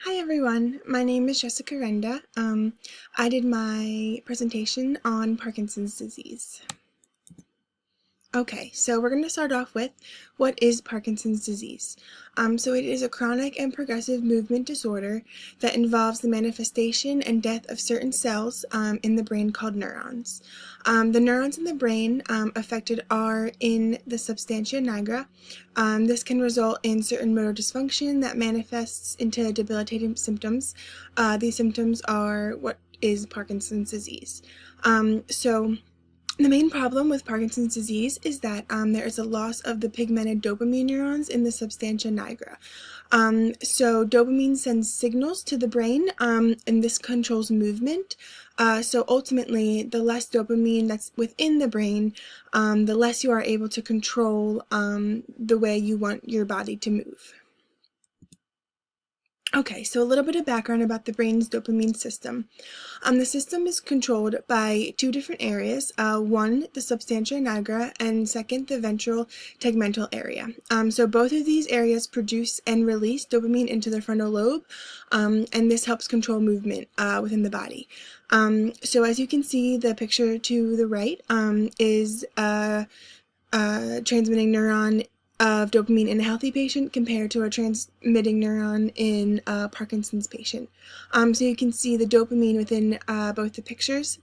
Hi everyone, my name is Jessica Renda. I did my presentation on Parkinson's disease. Okay, so we're going to start off with what is Parkinson's disease. So it is a chronic and progressive movement disorder that involves the manifestation and death of certain cells in the brain called neurons. The neurons in the brain affected are in the substantia nigra. This can result in certain motor dysfunction that manifests into debilitating symptoms. These symptoms are what is Parkinson's disease. The main problem with Parkinson's disease is that there is a loss of the pigmented dopamine neurons in the substantia nigra. So dopamine sends signals to the brain, and this controls movement. So ultimately, the less dopamine that's within the brain, the less you are able to control the way you want your body to move. Okay, so a little bit of background about the brain's dopamine system. The system is controlled by two different areas, one, the substantia nigra, and second, the ventral tegmental area. So both of these areas produce and release dopamine into the frontal lobe, and this helps control movement within the body. So as you can see, the picture to the right is a transmitting neuron of dopamine in a healthy patient compared to a transmitting neuron in a Parkinson's patient. So you can see the dopamine within both the pictures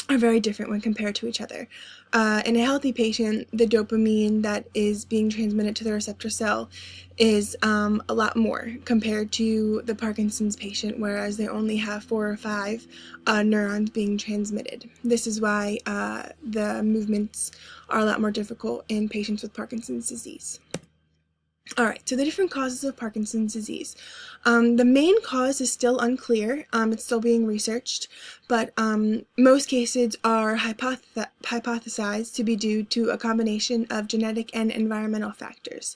are very different when compared to each other. In a healthy patient, the dopamine that is being transmitted to the receptor cell is a lot more compared to the Parkinson's patient, whereas they only have 4 or 5 neurons being transmitted. This is why the movements are a lot more difficult in patients with Parkinson's disease. Alright, so the different causes of Parkinson's disease. The main cause is still unclear. It's still being researched, but most cases are hypothesized to be due to a combination of genetic and environmental factors.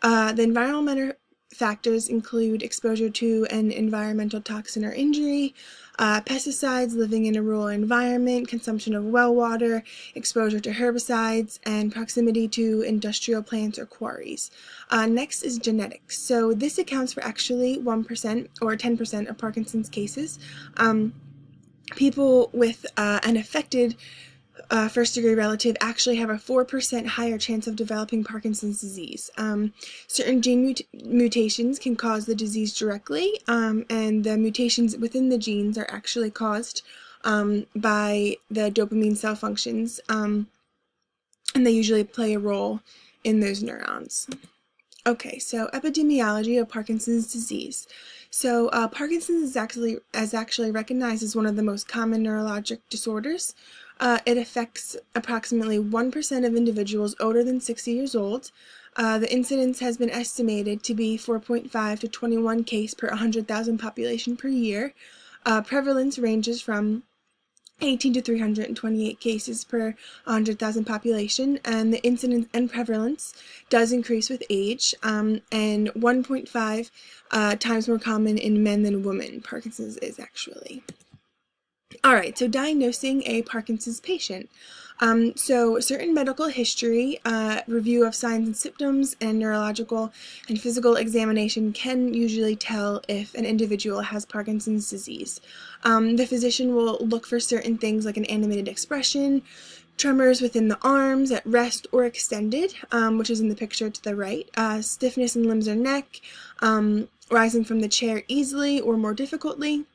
The environmental factors include exposure to an environmental toxin or injury, pesticides, living in a rural environment, consumption of well water, exposure to herbicides, and proximity to industrial plants or quarries. Next is genetics. So this accounts for actually 1% or 10% of Parkinson's cases. People with an affected first-degree relative actually have a 4% higher chance of developing Parkinson's disease. Certain gene mutations can cause the disease directly, and the mutations within the genes are actually caused by the dopamine cell functions, and they usually play a role in those neurons. Okay, so epidemiology of Parkinson's disease. So Parkinson's is actually recognized as one of the most common neurologic disorders. It affects approximately 1% of individuals older than 60 years old. The incidence has been estimated to be 4.5 to 21 cases per 100,000 population per year. Prevalence ranges from 18 to 328 cases per 100,000 population, and the incidence and prevalence does increase with age, and 1.5 times more common in men than women. Parkinson's is actually. Alright, so diagnosing a Parkinson's patient. So certain medical history, review of signs and symptoms, and neurological and physical examination can usually tell if an individual has Parkinson's disease. The physician will look for certain things like an animated expression, tremors within the arms at rest or extended, which is in the picture to the right, stiffness in limbs or neck, rising from the chair easily or more difficultly,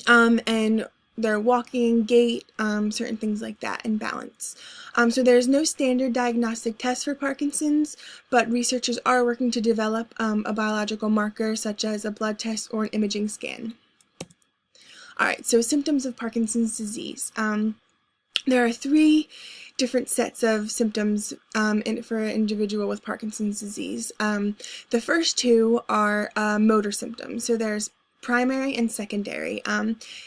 and their walking, gait, certain things like that, and balance. So there's no standard diagnostic test for Parkinson's, but researchers are working to develop a biological marker such as a blood test or an imaging scan. Alright, so symptoms of Parkinson's disease. There are 3 different sets of symptoms for an individual with Parkinson's disease. The first 2 are motor symptoms. So there's primary and secondary.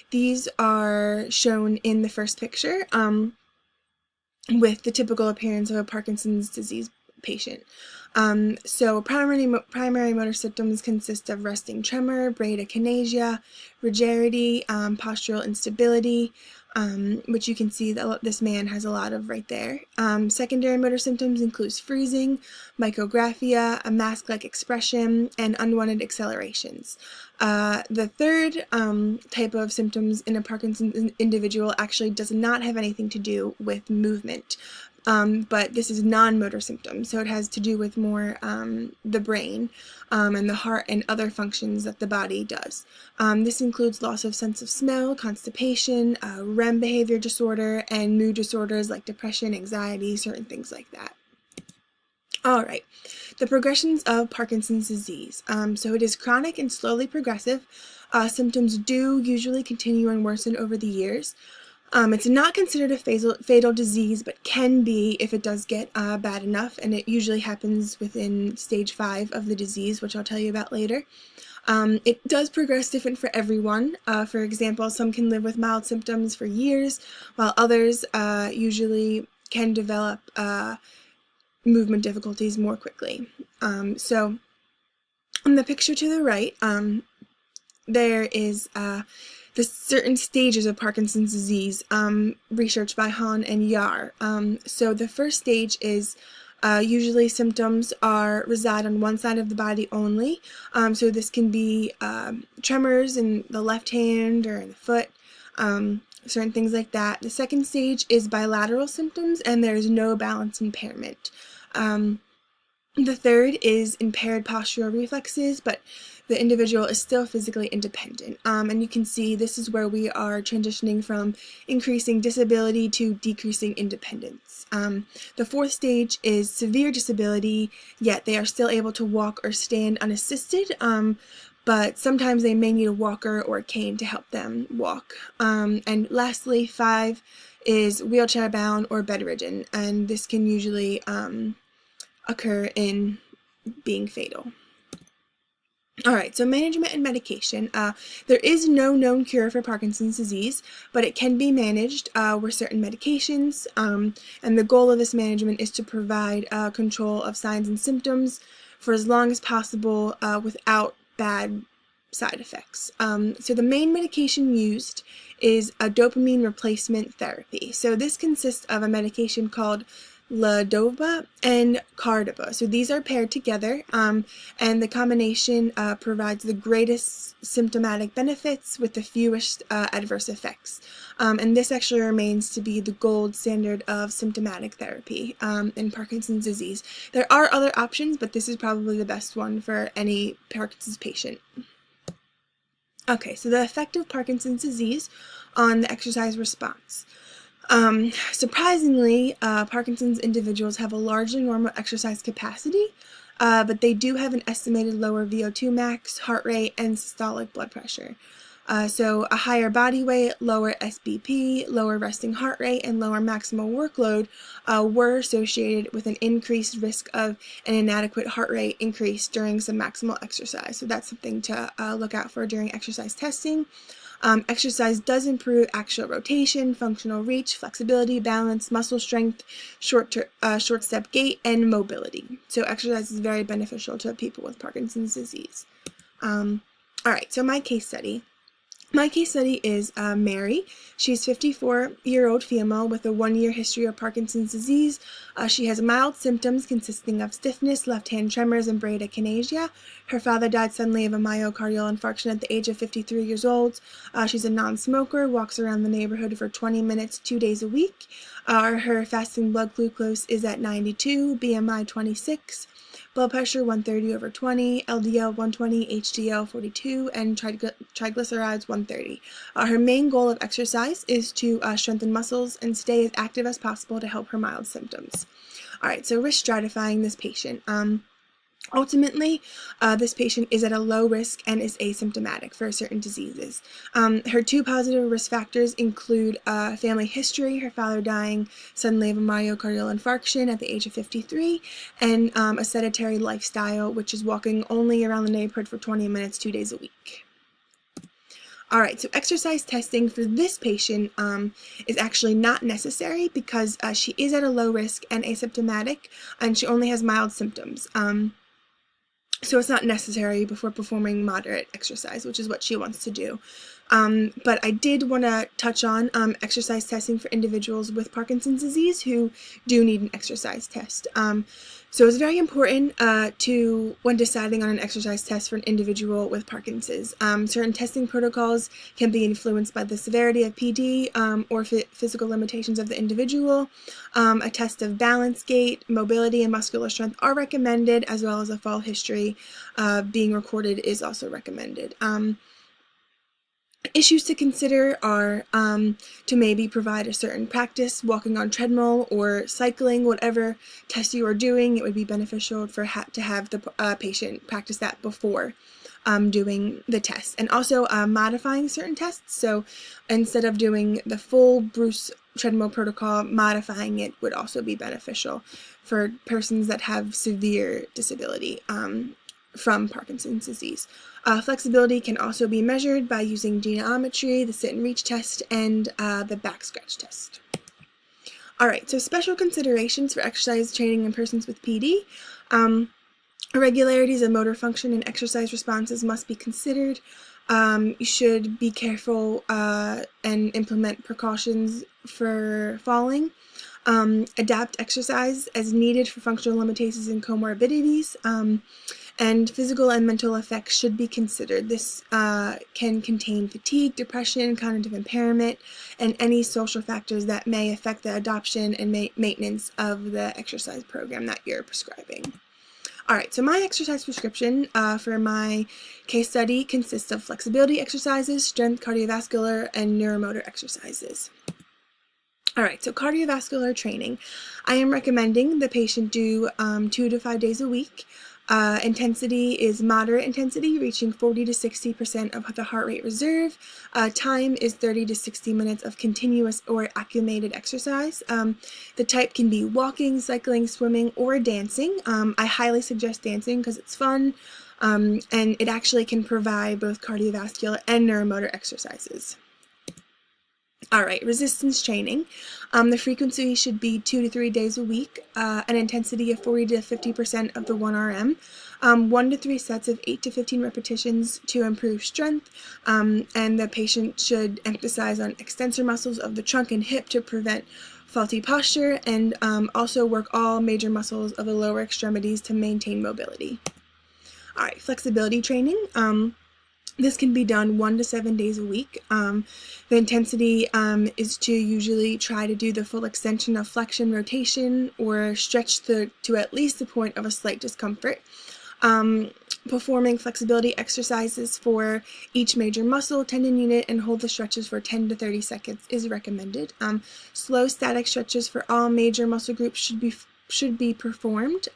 These are shown in the first picture with the typical appearance of a Parkinson's disease patient. So primary motor symptoms consist of resting tremor, bradykinesia, rigidity, postural instability, which you can see that this man has a lot of right there. Secondary motor symptoms includes freezing, micrographia, a mask-like expression, and unwanted accelerations. The third type of symptoms in a Parkinson's individual actually does not have anything to do with movement. But this is non-motor symptoms, so it has to do with more the brain and the heart and other functions that the body does. This includes loss of sense of smell, constipation, REM behavior disorder, and mood disorders like depression, anxiety, certain things like that. All right, the progressions of Parkinson's disease. So it is chronic and slowly progressive. Symptoms do usually continue and worsen over the years. It's not considered a fatal disease, but can be if it does get bad enough, and it usually happens within stage 5 of the disease, which I'll tell you about later. It does progress different for everyone. For example, some can live with mild symptoms for years, while others usually can develop movement difficulties more quickly. So in the picture to the right, there is the certain stages of Parkinson's disease, researched by Hahn and Yar. So the first stage is usually symptoms reside on one side of the body only. So this can be tremors in the left hand or in the foot, certain things like that. The second stage is bilateral symptoms, and there is no balance impairment. The third is impaired postural reflexes, but the individual is still physically independent. And you can see this is where we are transitioning from increasing disability to decreasing independence. The fourth stage is severe disability, yet they are still able to walk or stand unassisted, but sometimes they may need a walker or a cane to help them walk. And lastly, 5 is wheelchair bound or bedridden, and this can usually occur in being fatal. Alright, so management and medication. There is no known cure for Parkinson's disease, but it can be managed with certain medications, and the goal of this management is to provide control of signs and symptoms for as long as possible without bad side effects. So the main medication used is a dopamine replacement therapy. So this consists of a medication called levodopa and carbidopa. So these are paired together, and the combination provides the greatest symptomatic benefits with the fewest adverse effects. And this actually remains to be the gold standard of symptomatic therapy in Parkinson's disease. There are other options, but this is probably the best one for any Parkinson's patient. Okay, so the effect of Parkinson's disease on the exercise response. Surprisingly, Parkinson's individuals have a largely normal exercise capacity, but they do have an estimated lower VO2 max, heart rate, and systolic blood pressure. So a higher body weight, lower SBP, lower resting heart rate, and lower maximal workload were associated with an increased risk of an inadequate heart rate increase during some maximal exercise. So that's something to look out for during exercise testing. Exercise does improve axial rotation, functional reach, flexibility, balance, muscle strength, short step gait, and mobility. So exercise is very beneficial to people with Parkinson's disease. All right, so my case study. My case study is Mary. She's a 54-year-old female with a 1-year history of Parkinson's disease. She has mild symptoms consisting of stiffness, left-hand tremors, and bradykinesia. Her father died suddenly of a myocardial infarction at the age of 53 years old. She's a non-smoker, walks around the neighborhood for 20 minutes 2 days a week. Her fasting blood glucose is at 92, BMI 26. Blood pressure 130/20, LDL 120, HDL 42, and triglycerides 130. Her main goal of exercise is to strengthen muscles and stay as active as possible to help her mild symptoms. All right, so risk stratifying this patient. Ultimately, this patient is at a low risk and is asymptomatic for certain diseases. Her 2 positive risk factors include family history, her father dying suddenly of a myocardial infarction at the age of 53, and a sedentary lifestyle, which is walking only around the neighborhood for 20 minutes 2 days a week. All right, so exercise testing for this patient is actually not necessary because she is at a low risk and asymptomatic, and she only has mild symptoms. So it's not necessary before performing moderate exercise, which is what she wants to do. But I did want to touch on exercise testing for individuals with Parkinson's disease who do need an exercise test. So it's very important when deciding on an exercise test for an individual with Parkinson's. Certain testing protocols can be influenced by the severity of PD or physical limitations of the individual. A test of balance, gait, mobility, and muscular strength are recommended, as well as a fall history being recorded is also recommended. Issues to consider are to maybe provide a certain practice, walking on treadmill or cycling, whatever test you are doing. It would be beneficial to have the patient practice that before doing the test. And also modifying certain tests. So instead of doing the full Bruce treadmill protocol, modifying it would also be beneficial for persons that have severe disability from Parkinson's disease. Flexibility can also be measured by using geometry, the sit and reach test, and the back scratch test. Alright, so special considerations for exercise training in persons with PD. Irregularities of motor function and exercise responses must be considered. You should be careful and implement precautions for falling. Adapt exercise as needed for functional limitations and comorbidities. And physical and mental effects should be considered. This can contain fatigue, depression, cognitive impairment, and any social factors that may affect the adoption and maintenance of the exercise program that you're prescribing. Alright, so my exercise prescription for my case study consists of flexibility exercises, strength, cardiovascular, and neuromotor exercises. Alright, so cardiovascular training. I am recommending the patient do 2 to 5 days a week. Intensity is moderate intensity, reaching 40 to 60% of the heart rate reserve. Time is 30 to 60 minutes of continuous or accumulated exercise. The type can be walking, cycling, swimming, or dancing. I highly suggest dancing because it's fun, and it actually can provide both cardiovascular and neuromotor exercises. Alright, resistance training. The frequency should be 2 to 3 days a week, an intensity of 40 to 50% of the 1 RM, 1 to 3 sets of 8 to 15 repetitions to improve strength, and the patient should emphasize on extensor muscles of the trunk and hip to prevent faulty posture, and also work all major muscles of the lower extremities to maintain mobility. Alright, flexibility training. This can be done 1 to 7 days a week. The intensity is to usually try to do the full extension of flexion rotation or stretch to at least the point of a slight discomfort. Performing flexibility exercises for each major muscle, tendon unit, and hold the stretches for 10 to 30 seconds is recommended. Slow static stretches for all major muscle groups should be performed,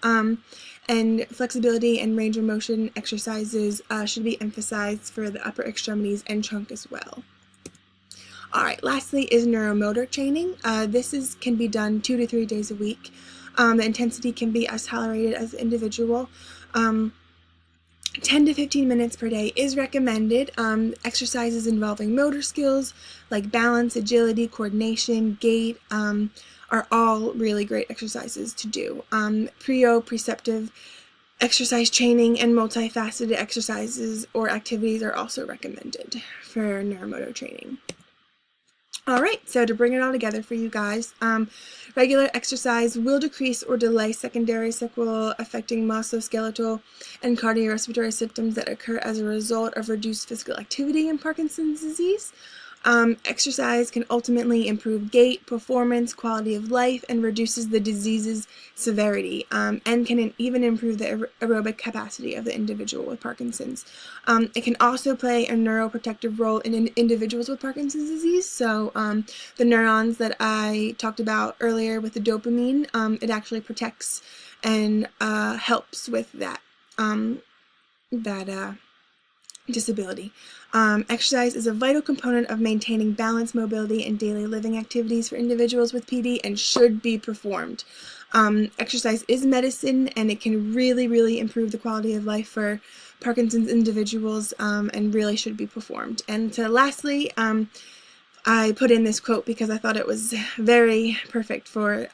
and flexibility and range of motion exercises should be emphasized for the upper extremities and trunk as well. Alright, lastly is neuromotor training. This can be done 2 to 3 days a week. The intensity can be as tolerated as the individual. 10 to 15 minutes per day is recommended. Exercises involving motor skills like balance, agility, coordination, gait, are all really great exercises to do. Proprioceptive exercise training and multifaceted exercises or activities are also recommended for neuromotor training. Alright, so to bring it all together for you guys, regular exercise will decrease or delay secondary sequelae affecting musculoskeletal and cardiorespiratory symptoms that occur as a result of reduced physical activity in Parkinson's disease. Exercise can ultimately improve gait, performance, quality of life, and reduces the disease's severity, and can even improve the aerobic capacity of the individual with Parkinson's. It can also play a neuroprotective role in individuals with Parkinson's disease. So the neurons that I talked about earlier with the dopamine, it actually protects and helps with that disability. Exercise is a vital component of maintaining balance, mobility, and daily living activities for individuals with PD and should be performed. Exercise is medicine, and it can really improve the quality of life for Parkinson's individuals, and really should be performed. And so lastly, I put in this quote because I thought it was very perfect for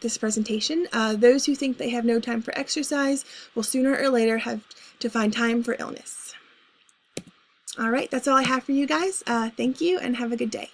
this presentation. Those who think they have no time for exercise will sooner or later have to find time for illness. All right, that's all I have for you guys. Thank you and have a good day.